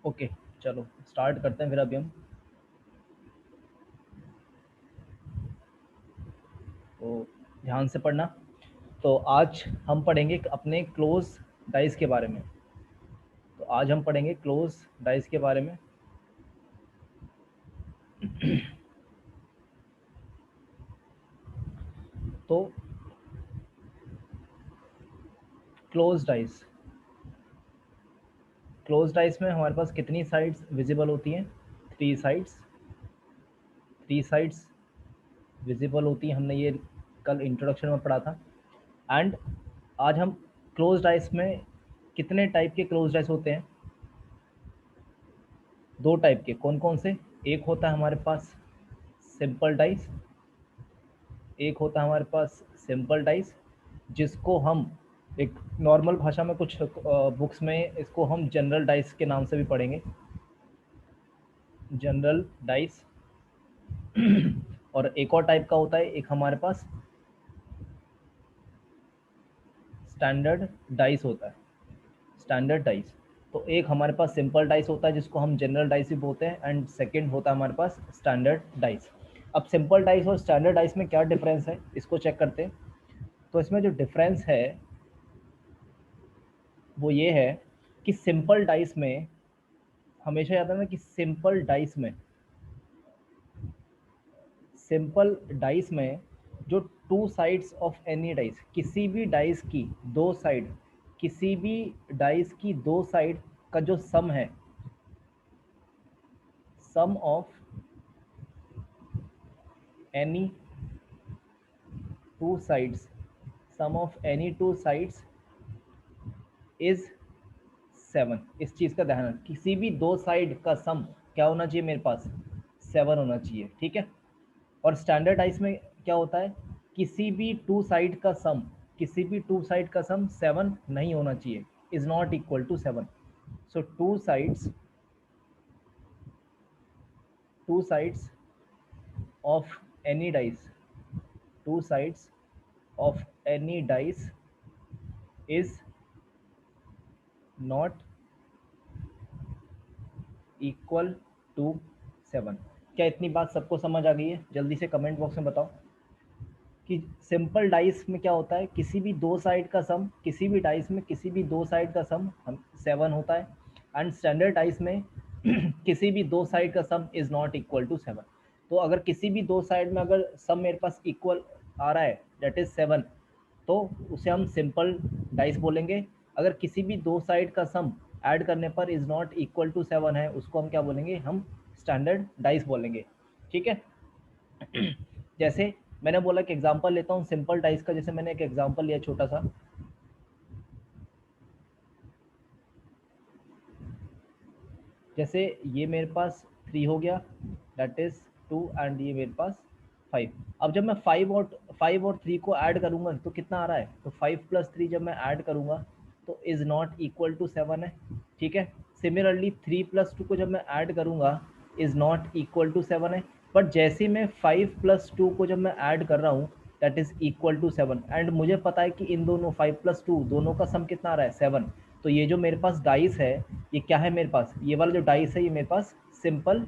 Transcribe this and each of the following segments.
Okay, चलो start करते हैं फिर अभी हम। तो ध्यान से पढ़ना। तो आज हम पढ़ेंगे अपने क्लोज डाइस के बारे में। तो आज हम पढ़ेंगे क्लोज डाइस के बारे में। तो क्लोज डाइस, क्लोज डाइस में हमारे पास कितनी साइड्स विजिबल होती हैं? Three sides, three sides visible होती हैं। हमने ये कल इंट्रोडक्शन में पढ़ा था। एंड आज हम क्लोज डाइस में कितने टाइप के क्लोज डाइस होते हैं? दो टाइप के। कौन कौन से? एक होता है हमारे पास सिंपल डाइस, एक होता है हमारे पास सिंपल डाइस, जिसको हम एक नॉर्मल भाषा में कुछ बुक्स में इसको हम जनरल डाइस के नाम से भी पढ़ेंगे, जनरल डाइस। और एक और टाइप का होता है एक हमारे पास स्टैंडर्ड डाइस होता है, स्टैंडर्ड डाइस। तो एक हमारे पास सिंपल डाइस होता है जिसको हम जनरल डाइस भी बोलते हैं, एंड सेकंड होता है हमारे पास स्टैंडर्ड डाइस। अब सिंपल डाइस और स्टैंडर्ड डाइस में क्या डिफरेंस है इसको चेक करते हैं। तो इसमें जो डिफरेंस है वो ये है कि सिंपल डाइस में हमेशा याद रखना कि सिंपल डाइस में जो to sides of any dice, किसी भी डाइस की दो साइड, किसी भी डाइस की दो साइड का जो सम है, sum of any two sides, sum of any two sides is 7। इस चीज़ का ध्यान रखना, किसी भी दो साइड का सम क्या होना चाहिए मेरे पास? 7 होना चाहिए, ठीक है। और स्टैंडर्ड डाइस में क्या होता है? किसी भी टू साइड का सम, किसी भी टू साइड का सम 7 नहीं होना चाहिए, is not equal to 7। So two sides of any dice, two sides of any dice is not equal to 7। क्या इतनी बात सबको समझ आ गई है? जल्दी से कमेंट बॉक्स में बताओ कि सिंपल डाइस में क्या होता है। किसी भी दो साइड का सम, किसी भी डाइस में किसी भी दो साइड का सम हम 7 होता है, एंड स्टैंडर्ड डाइस में किसी भी दो साइड का sum is not equal to 7। तो अगर किसी भी दो साइड में अगर सम मेरे पास इक्वल आ रहा है, दैट इज 7, तो उसे हम सिंपल डाइस बोलेंगे। अगर किसी भी दो साइड का सम ऐड करने पर इज नॉट इक्वल टू 7 है, उसको हम क्या बोलेंगे? हम स्टैंडर्ड डाइस बोलेंगे, ठीक है। जैसे मैंने बोला कि एग्जांपल लेता हूँ सिंपल डाइस का। जैसे मैंने एक एग्जांपल लिया छोटा सा, जैसे ये मेरे पास 3 हो गया, दैट इज 2, एंड ये मेरे पास 5। अब जब मैं 5 और 3 को ऐड करूंगा तो कितना आ रहा है? तो 5 प्लस 3 जब मैं ऐड करूंगा तो इज नॉट इक्वल टू 7 है, ठीक है। सिमिलरली 3 प्लस 2 को जब मैं ऐड करूंगा इज नॉट इक्वल टू 7 है। बट जैसे मैं 5 प्लस 2 को जब मैं ऐड कर रहा हूँ that is equal to 7, and मुझे पता है कि इन दोनों 5 प्लस 2 दोनों का सम कितना आ रहा है? 7। तो ये जो मेरे पास डाइस है, ये क्या है मेरे पास? ये वाला जो डाइस है ये मेरे पास सिंपल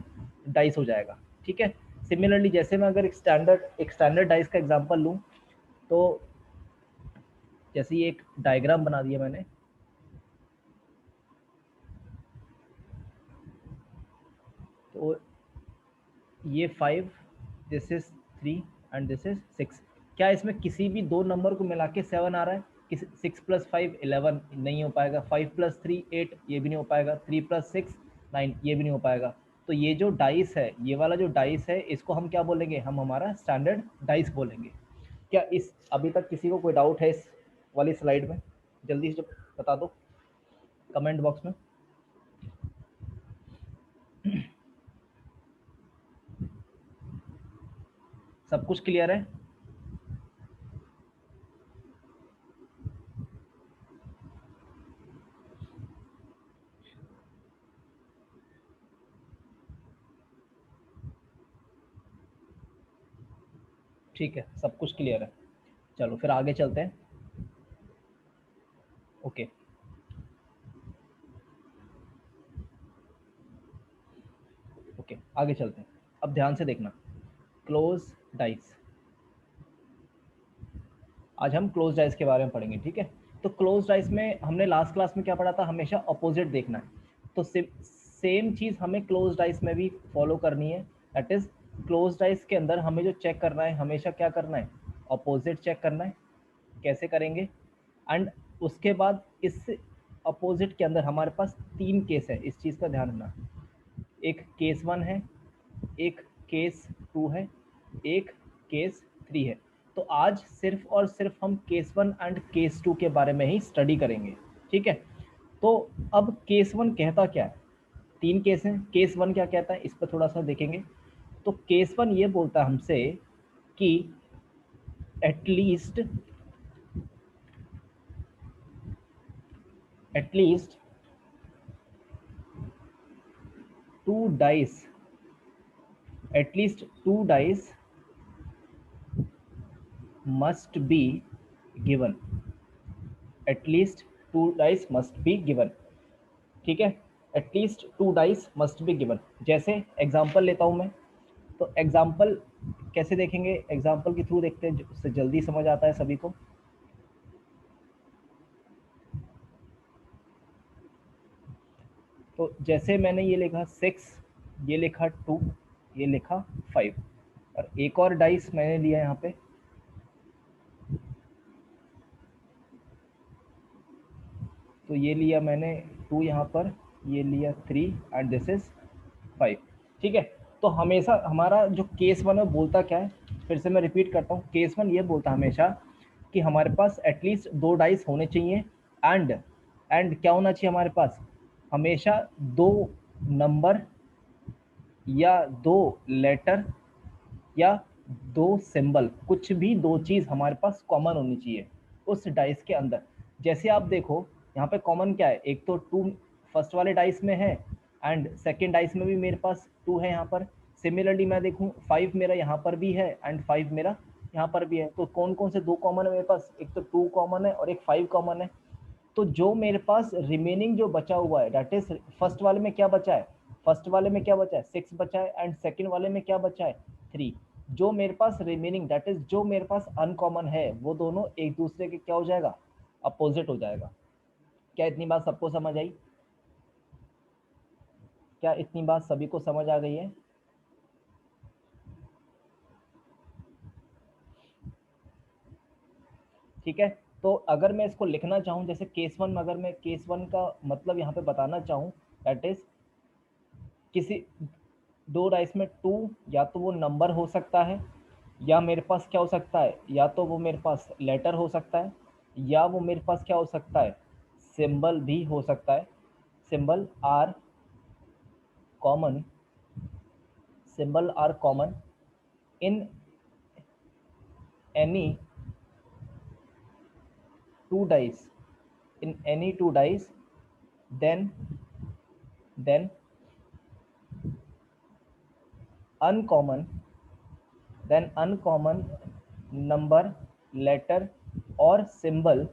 डाइस हो जाएगा, ठीक है। सिमिलरली जैसे मैं अगर एक स्टैंडर्ड डाइस का एग्जांपल लूँ, तो जैसे ये एक डायग्राम बना दिया मैंने, तो ये 5, this is 3, and this is 6। क्या इसमें किसी भी दो नंबर को मिला के 7 आ रहा है? किसी 6 प्लस 5 11 नहीं हो पाएगा, 5 प्लस 3 8 ये भी नहीं हो पाएगा, 3 प्लस 6 9 ये भी नहीं हो पाएगा। तो ये जो डाइस है, ये वाला जो डाइस है, इसको हम क्या बोलेंगे? हम हमारा स्टैंडर्ड डाइस बोलेंगे। क्या इस अभी तक किसी को कोई डाउट है इस वाली स्लाइड में? जल्दी से बता दो कमेंट बॉक्स में। सब कुछ क्लियर है? ठीक है, सब कुछ क्लियर है। चलो फिर आगे चलते हैं। ओके, आगे चलते हैं। अब ध्यान से देखना, क्लोज डाइस। आज हम क्लोज डाइस के बारे में पढ़ेंगे, ठीक है। तो क्लोज डाइस में हमने लास्ट क्लास में क्या पढ़ा था, हमेशा अपोजिट देखना है। तो सेम चीज़ हमें क्लोज डाइस में भी फॉलो करनी है। दैट इज, क्लोज डाइस के अंदर हमें जो चेक करना है, हमेशा क्या करना है, अपोजिट चेक करना है। कैसे करेंगे, एंड उसके बाद इस अपोजिट के अंदर हमारे पास 3 केस है, इस चीज़ का ध्यान रखना। एक केस 1 है, एक केस 2 है, एक केस 3 है। तो आज सिर्फ और सिर्फ हम केस 1 एंड केस 2 के बारे में ही स्टडी करेंगे, ठीक है। तो अब केस 1 कहता क्या है, 3 केस हैं। केस 1 क्या कहता है, इस पर थोड़ा सा देखेंगे। तो केस 1 ये बोलता है हमसे कि at least to dice must be given, at least 2 dice must be given, ठीक है। At least 2 dice must be given. जैसे एग्जांपल लेता हूँ मैं, तो एग्जांपल कैसे देखेंगे, एग्जांपल के थ्रू देखते हैं, उससे जल्दी समझ आता है सभी को। तो जैसे मैंने ये लिखा 6, ये लिखा 2, ये लिखा 5, और एक और डाइस मैंने लिया यहाँ पे। तो ये लिया मैंने 2 यहाँ पर, ये लिया 3 एंड दिस इज 5, ठीक है। तो हमेशा हमारा जो केस 1 है बोलता क्या है, फिर से मैं रिपीट करता हूँ। केस 1 ये बोलता है हमेशा कि हमारे पास एटलीस्ट 2 डाइस होने चाहिए, एंड क्या होना चाहिए हमारे पास, हमेशा 2 नंबर या 2 लेटर या 2 सिंबल, कुछ भी 2 चीज़ हमारे पास कॉमन होनी चाहिए उस डाइस के अंदर। जैसे आप देखो यहाँ पे कॉमन क्या है, एक तो 2 फर्स्ट वाले डाइस में है, एंड सेकेंड डाइस में भी मेरे पास 2 है यहाँ पर। सिमिलरली मैं देखूँ 5 मेरा यहाँ पर भी है एंड 5 मेरा यहाँ पर भी है। तो कौन कौन से 2 कॉमन है मेरे पास, एक तो 2 कॉमन है और एक 5 कॉमन है। तो जो मेरे पास रिमेनिंग जो बचा हुआ है, दैट इज फर्स्ट वाले में क्या बचा है, फर्स्ट वाले में क्या बचा है, 6 बचा है, एंड सेकंड वाले में क्या बचा है, 3। जो मेरे पास रिमेनिंग, दैट इज जो मेरे पास अनकॉमन है, वो दोनों एक दूसरे के क्या हो जाएगा, अपोजिट हो जाएगा। क्या इतनी बात सबको समझ आई, क्या इतनी बात सभी को समझ आ गई है। ठीक है। तो अगर मैं इसको लिखना चाहूँ, जैसे केस 1 में अगर मैं केस 1 का मतलब यहाँ पे बताना चाहूँ, दैट इज किसी 2 डाइस में 2, या तो वो नंबर हो सकता है, या मेरे पास क्या हो सकता है, या तो वो मेरे पास लेटर हो सकता है, या वो मेरे पास क्या हो सकता है, सिंबल भी हो सकता है। Symbol are common, symbol are common in any 2 dice, in any 2 dice, then then uncommon, number, letter or symbol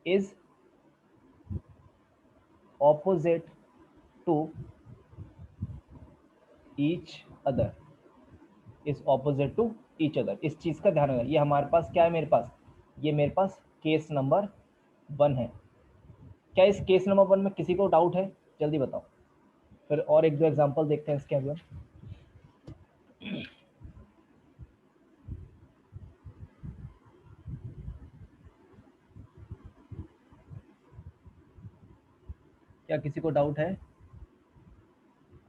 is opposite to each other, is opposite to each other। इस चीज़ का ध्यान रखना। ये हमारे पास क्या है, मेरे पास, ये मेरे पास केस नंबर 1 है। क्या इस केस नंबर 1 में किसी को डाउट है, जल्दी बताओ, फिर और एक दो एग्जांपल देखते हैं इसके अंदर। क्या किसी को डाउट है,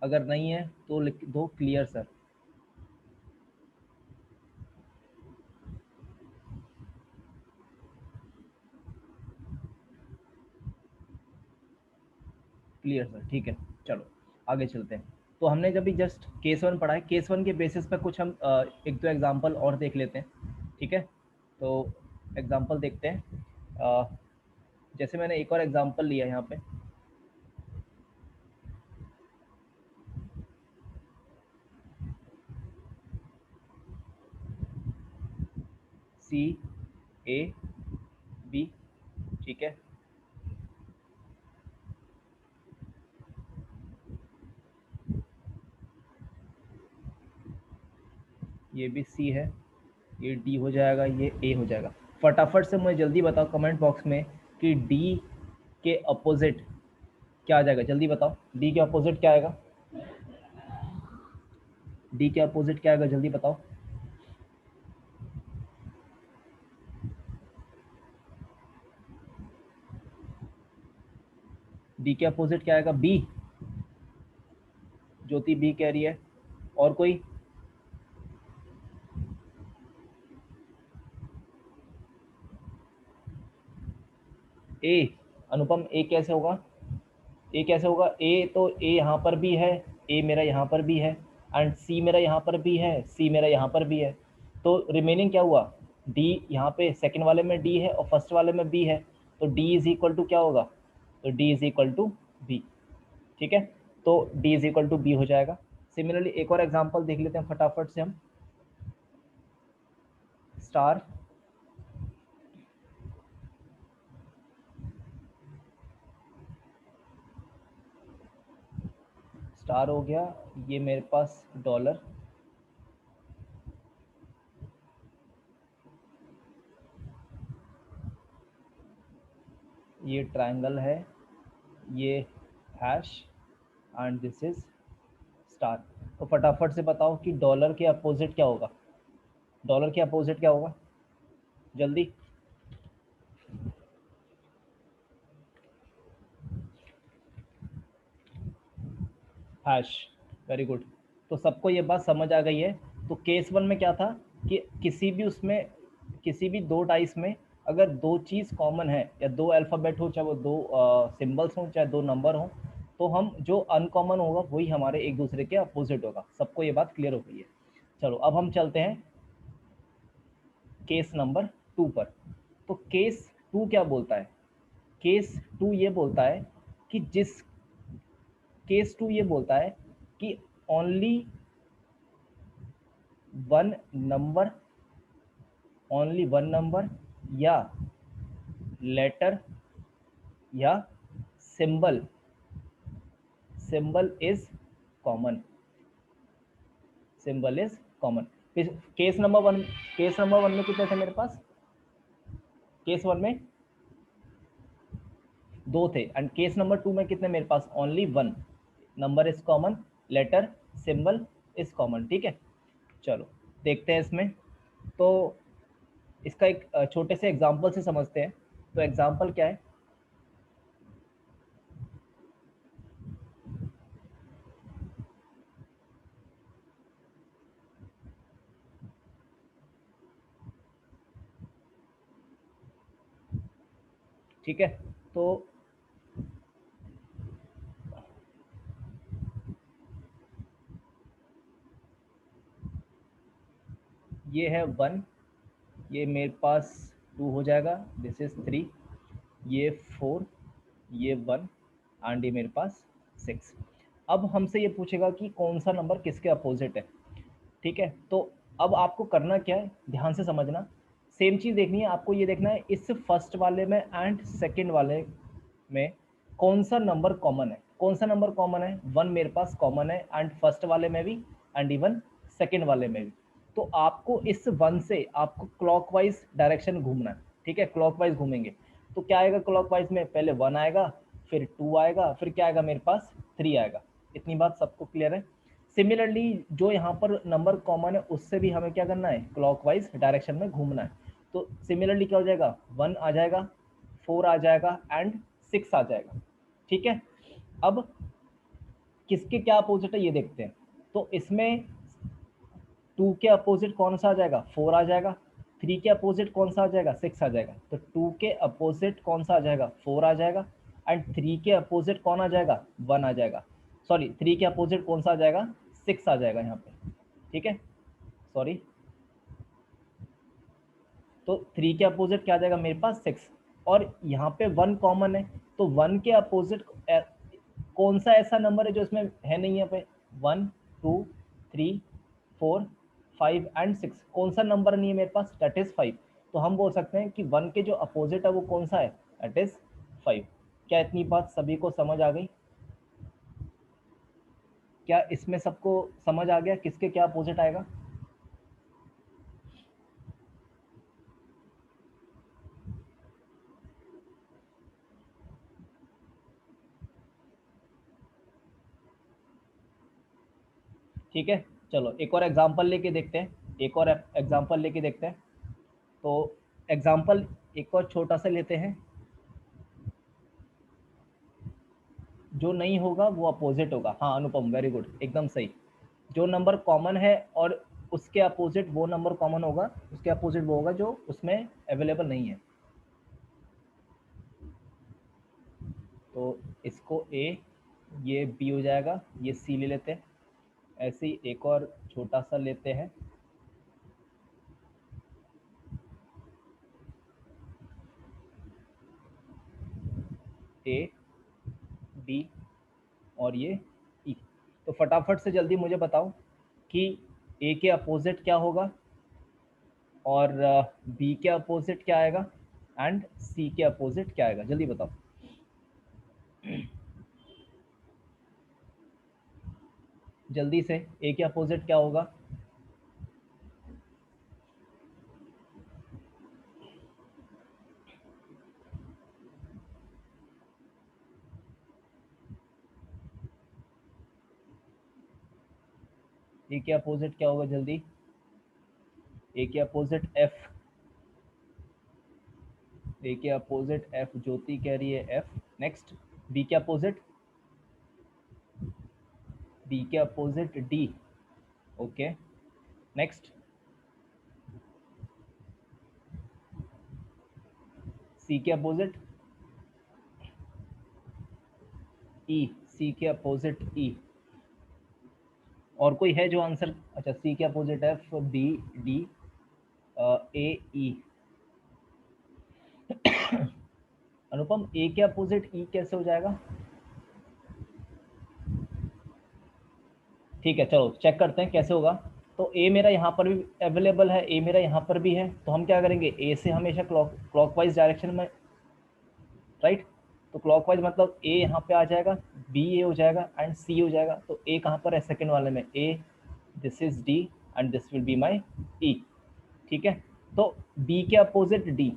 अगर नहीं है तो लिख दो क्लियर सर। क्लियर सर, ठीक है। चलो आगे चलते हैं। तो हमने जब भी जस्ट केस 1 पढ़ा है, केस 1 के बेसिस पर कुछ हम एक दो एग्जांपल और देख लेते हैं, ठीक है। तो एग्जांपल देखते हैं। जैसे मैंने एक और एग्जांपल लिया यहाँ पे, CAB, ठीक है। ये भी सी है, ये डी हो जाएगा, ये ए हो जाएगा। फटाफट से मुझे जल्दी बताओ कमेंट बॉक्स में कि डी के अपोजिट क्या आ जाएगा, जल्दी बताओ डी के अपोजिट क्या आएगा, डी के अपोजिट क्या आएगा, जल्दी बताओ। डी के अपोजिट क्या आएगा, बी। ज्योति बी कह रही है, और कोई? ए। अनुपम ए कैसे होगा, ए कैसे होगा, ए तो ए यहाँ पर भी है, ए मेरा यहाँ पर भी है, एंड सी मेरा यहाँ पर भी है, सी मेरा यहाँ पर भी है। तो रिमेनिंग क्या हुआ, डी यहाँ पे सेकंड वाले में डी है और फर्स्ट वाले में बी है, तो डी इज इक्वल टू क्या होगा, तो D is equal to B. ठीक है, तो D is equal to B हो जाएगा। सिमिलरली एक और एग्जांपल देख लेते हैं फटाफट से हम। स्टार, स्टार हो गया, ये मेरे पास डॉलर, ये ट्रायंगल है, ये hash, and this is star. तो फटाफट से बताओ कि डॉलर के अपोजिट क्या होगा, डॉलर के अपोजिट क्या होगा, जल्दी। Hash, very good. तो सबको ये बात समझ आ गई है। तो केस वन में क्या था कि किसी भी उसमें, किसी भी दो डाइस में अगर दो चीज़ कॉमन है, या दो अल्फ़ाबेट हो, चाहे वो दो सिंबल्स हों, चाहे दो नंबर हों, तो हम जो अनकॉमन होगा वही हमारे एक दूसरे के अपोजिट होगा। सबको ये बात क्लियर हो गई है। चलो अब हम चलते हैं केस नंबर टू पर। तो केस टू क्या बोलता है, केस टू ये बोलता है कि जिस, केस टू ये बोलता है कि only one number, only one number या लेटर या symbol, symbol is common, symbol is common. Case number one, case number one में कितने थे मेरे पास, केस वन में दो थे, एंड केस नंबर टू में कितने मेरे पास, only one, number is common, letter symbol is common. ठीक है, चलो देखते हैं इसमें। तो इसका एक छोटे से एग्जांपल से समझते हैं। तो एग्जांपल क्या है, ठीक है, तो ये है वन, ये मेरे पास टू हो जाएगा, दिस इज थ्री, ये फोर, ये वन, एंड ये मेरे पास सिक्स। अब हमसे ये पूछेगा कि कौन सा नंबर किसके अपोजिट है। ठीक है, तो अब आपको करना क्या है, ध्यान से समझना। सेम चीज़ देखनी है आपको, ये देखना है इस फर्स्ट वाले में एंड सेकंड वाले में कौन सा नंबर कॉमन है, कौन सा नंबर कॉमन है, वन मेरे पास कॉमन है, एंड फर्स्ट वाले में भी, एंड इवन सेकंड वाले में भी। तो आपको इस वन से आपको क्लॉकवाइज डायरेक्शन घूमना है। ठीक है, क्लॉकवाइज घूमेंगे तो क्या आएगा, क्लॉकवाइज में पहले वन आएगा, फिर टू आएगा, फिर क्या आएगा मेरे पास, थ्री आएगा। इतनी बात सबको क्लियर है। सिमिलरली जो यहाँ पर नंबर कॉमन है उससे भी हमें क्या करना है, क्लॉकवाइज डायरेक्शन में घूमना है। तो सिमिलरली क्या हो जाएगा, वन आ जाएगा, फोर आ जाएगा, एंड सिक्स आ जाएगा। ठीक है, अब किसके क्या अपोजिट है ये देखते हैं। तो इसमें टू के अपोजिट कौन सा आ जाएगा, फोर आ जाएगा। थ्री के अपोजिट कौन सा आ जाएगा, सिक्स आ जाएगा। तो टू के अपोजिट कौन सा आ जाएगा, फोर आ जाएगा, एंड थ्री के अपोजिट कौन आ जाएगा, वन आ जाएगा। सॉरी, थ्री के अपोजिट कौन सा आ जाएगा, सिक्स आ जाएगा यहाँ पे। ठीक है, सॉरी, तो थ्री के अपोजिट क्या आ जाएगा मेरे पास, सिक्स। और यहाँ पे वन कॉमन है, तो वन के अपोजिट कौन सा ऐसा नंबर है जो इसमें है नहीं है पे, one, two, three, four, five and six, कौन सा नंबर नहीं है मेरे पास, दैट इज फाइव। तो हम बोल सकते हैं कि वन के जो अपोजिट है वो कौन सा है, दैट इज फाइव। क्या इतनी बात सभी को समझ आ गई, क्या इसमें सबको समझ आ गया किसके क्या अपोजिट आएगा। ठीक है, चलो एक और एग्जांपल लेके देखते हैं, एक और एग्जांपल लेके देखते हैं। तो एग्जांपल एक और छोटा सा लेते हैं। जो नहीं होगा वो अपोजिट होगा। हाँ अनुपम, वेरी गुड, एकदम सही। जो नंबर कॉमन है और उसके अपोजिट वो नंबर कॉमन होगा, उसके अपोजिट वो होगा जो उसमें अवेलेबल नहीं है। तो इसको ए, ये बी हो जाएगा, ये सी ले लेते हैं। ऐसे ही एक और छोटा सा लेते हैं, ए बी और ये ई। तो फटाफट से जल्दी मुझे बताओ कि ए के अपोजिट क्या होगा और बी के अपोजिट क्या आएगा एंड सी के अपोजिट क्या आएगा, जल्दी बताओ। जल्दी से, ए के अपोजिट क्या होगा? ए के अपोजिट क्या होगा जल्दी? ए के अपोजिट एफ, ए के अपोजिट एफ, ज्योति कह रही है एफ। नेक्स्ट, बी के अपोजिट, बी के अपोजिट डी। ओके, नेक्स्ट, सी के अपोजिट ई, सी के अपोजिट ई। और कोई है जो आंसर? अच्छा, सी के अपोजिट एफ, बी, डी, ए, ई। अनुपम, ए के अपोजिट ई कैसे हो जाएगा? ठीक है, चलो चेक करते हैं कैसे होगा। तो ए मेरा यहाँ पर भी अवेलेबल है, ए मेरा यहाँ पर भी है, तो हम क्या करेंगे, ए से हमेशा क्लॉकवाइज डायरेक्शन में, राइट। तो क्लॉकवाइज मतलब ए यहाँ पे आ जाएगा, बी ए हो जाएगा एंड सी हो जाएगा। तो ए कहाँ पर है? सेकंड वाले में। A, this is D and this will be my E. ठीक है, तो बी के अपोजिट डी,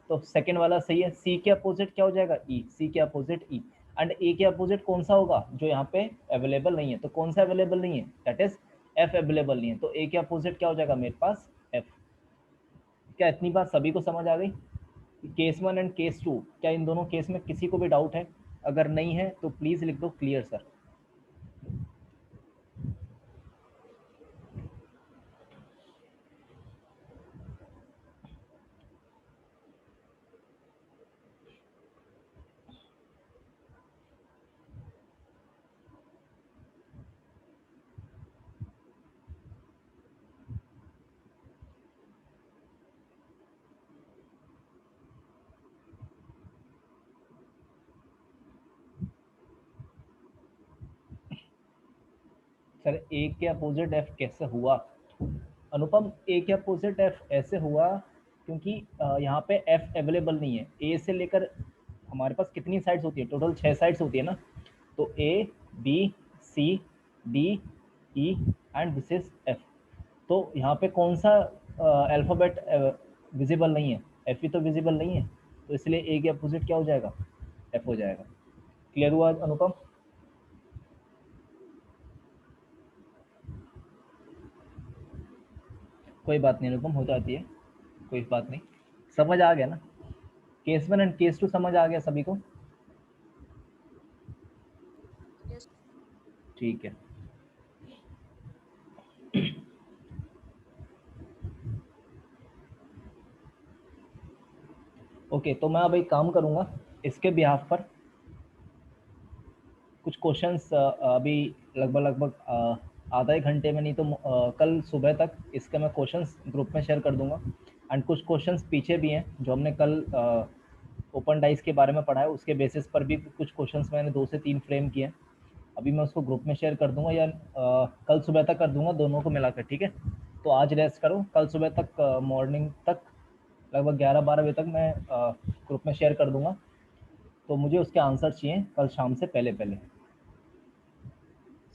तो सेकंड वाला सही है। सी के अपोजिट क्या हो जाएगा? ई, सी के अपोजिट ई। एंड ए के अपोजिट कौन सा होगा? जो यहाँ पे अवेलेबल नहीं है। तो कौन सा अवेलेबल नहीं है? दैट इज एफ अवेलेबल नहीं है। तो ए के अपोजिट क्या हो जाएगा मेरे पास? एफ। क्या इतनी बात सभी को समझ आ गई? Case one and case two, क्या इन दोनों केस में किसी को भी डाउट है? अगर नहीं है तो प्लीज लिख दो क्लियर सर। सर ए के अपोजिट एफ कैसे हुआ? अनुपम, ए के अपोजिट एफ ऐसे हुआ क्योंकि यहाँ पे एफ अवेलेबल नहीं है। ए से लेकर हमारे पास कितनी साइड्स होती है? टोटल 6 साइड्स होती है ना। तो A, B, C, D, E and this is F. तो यहाँ पे कौन सा अल्फ़ाबेट विजिबल नहीं है? एफ ही तो विजिबल नहीं है। तो इसलिए ए के अपोजिट क्या हो जाएगा? एफ हो जाएगा। क्लियर हुआ अनुपम? कोई बात नहीं अनुपम, हो जाती है, कोई बात नहीं। समझ आ गया ना? Case one and case two समझ आ गया सभी को? Yes. ठीक है। ओके, तो मैं अब एक काम करूँगा इसके बिहाफ पर। कुछ क्वेश्चंस अभी लगभग आधा एक घंटे में, नहीं तो कल सुबह तक इसके मैं क्वेश्चंस ग्रुप में शेयर कर दूंगा। एंड कुछ क्वेश्चंस पीछे भी हैं जो हमने कल ओपन डाइस के बारे में पढ़ा है, उसके बेसिस पर भी कुछ क्वेश्चंस मैंने 2 से 3 फ्रेम किए हैं। अभी मैं उसको ग्रुप में शेयर कर दूंगा या कल सुबह तक कर दूंगा, दोनों को मिलाकर। ठीक है, तो आज रेस्ट करो, कल सुबह तक मॉर्निंग तक लगभग 11-12 बजे तक मैं ग्रुप में शेयर कर दूंगा। तो मुझे उसके आंसर चाहिए कल शाम से पहले पहले।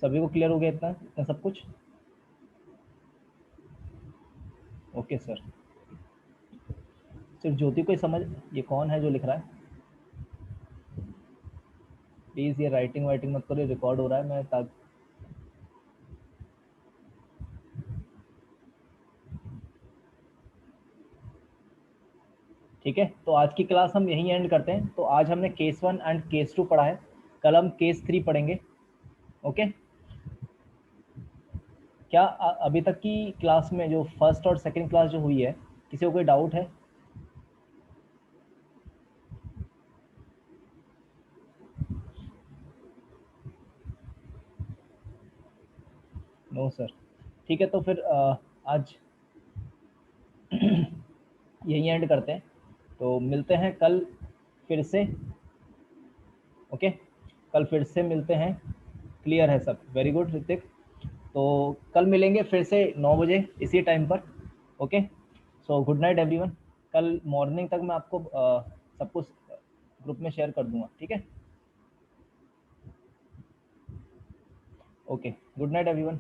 सभी को क्लियर हो गया इतना इतना सब कुछ? Okay sir. सिर्फ ज्योति को ही समझ, ये कौन है जो लिख रहा है? प्लीज़ ये राइटिंग वाइटिंग मत करो, रिकॉर्ड हो रहा है। मैं ठीक है, तो आज की क्लास हम यहीं एंड करते हैं। तो आज हमने केस 1 एंड केस 2 पढ़ा है, कल हम केस 3 पढ़ेंगे। ओके, क्या अभी तक की क्लास में जो फर्स्ट और सेकंड क्लास जो हुई है, किसी को कोई डाउट है? No sir. ठीक है, तो फिर आज यहीं एंड करते हैं, तो मिलते हैं कल फिर से। ओके, कल फिर से मिलते हैं। क्लियर है सब? Very good Hrithik. तो कल मिलेंगे फिर से 9 बजे इसी टाइम पर। Okay, so good night everyone. कल मॉर्निंग तक मैं आपको सब कुछ ग्रुप में शेयर कर दूंगा। ठीक है, ओके, गुड नाइट एवरीवन।